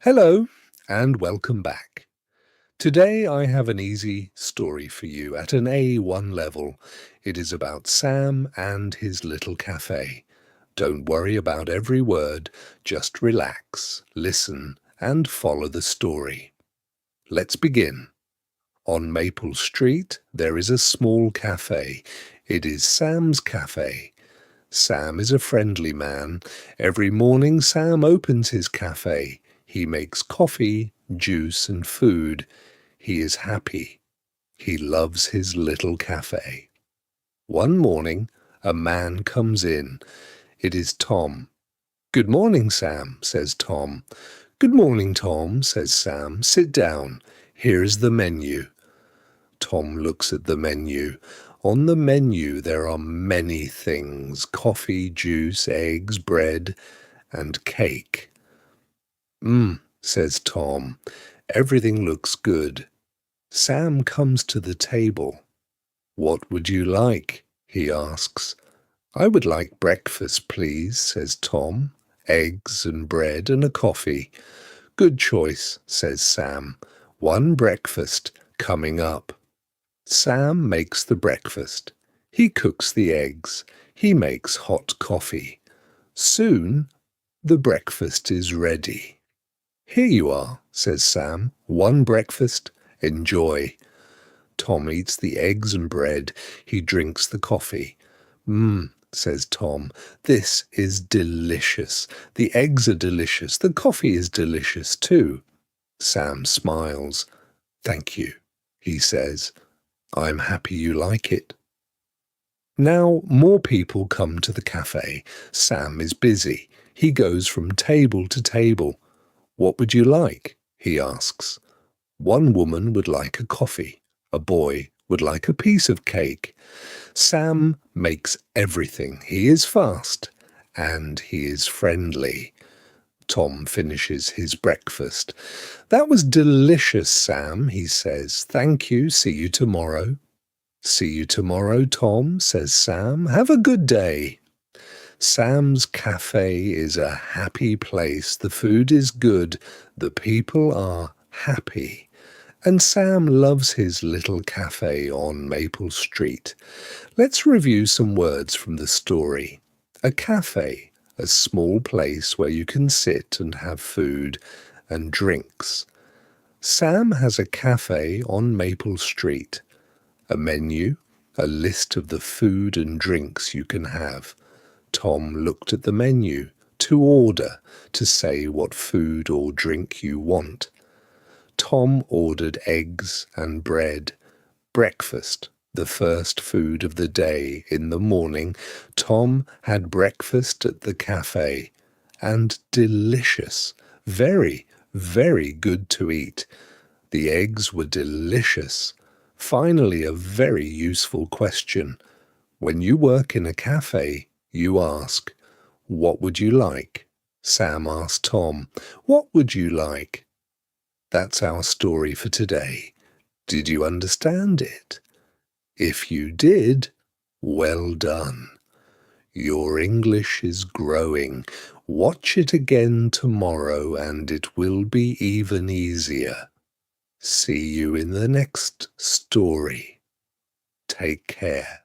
Hello, and welcome back. Today I have an easy story for you at an A1 level. It is about Sam and his little cafe. Don't worry about every word, just relax, listen, and follow the story. Let's begin. On Maple Street, there is a small cafe. It is Sam's cafe. Sam is a friendly man. Every morning Sam opens his cafe. He makes coffee, juice, and food. He is happy. He loves his little cafe. One morning, a man comes in. It is Tom. "Good morning, Sam," says Tom. "Good morning, Tom," says Sam. "Sit down. Here is the menu." Tom looks at the menu. On the menu there are many things: coffee, juice, eggs, bread, and cake. Says Tom. Everything looks good. Sam comes to the table. "What would you like?" he asks. "I would like breakfast, please," says Tom. "Eggs and bread and a coffee." "Good choice," says Sam. "One breakfast coming up." Sam makes the breakfast. He cooks the eggs. He makes hot coffee. Soon the breakfast is ready. "Here you are," says Sam. "One breakfast. Enjoy." Tom eats the eggs and bread. He drinks the coffee. Says Tom. "This is delicious. The eggs are delicious. The coffee is delicious too." Sam smiles. "Thank you," he says. "I'm happy you like it." Now more people come to the cafe. Sam is busy. He goes from table to table. "What would you like?" he asks. One woman would like a coffee. A boy would like a piece of cake. Sam makes everything. He is fast and he is friendly. Tom finishes his breakfast. "That was delicious, Sam," he says. "Thank you. See you tomorrow." "See you tomorrow, Tom," says Sam. "Have a good day." Sam's cafe is a happy place. The food is good. The people are happy. And Sam loves his little cafe on Maple Street. Let's review some words from the story. A cafe, a small place where you can sit and have food and drinks. Sam has a cafe on Maple Street. A menu, a list of the food and drinks you can have. Tom looked at the menu to order, to say what food or drink you want. Tom ordered eggs and bread. Breakfast, the first food of the day in the morning. Tom had breakfast at the cafe. And delicious, very, very good to eat. The eggs were delicious. Finally, a very useful question. When you work in a cafe, you ask, "What would you like?" Sam asked Tom, "What would you like?" That's our story for today. Did you understand it? If you did, well done. Your English is growing. Watch it again tomorrow and it will be even easier. See you in the next story. Take care.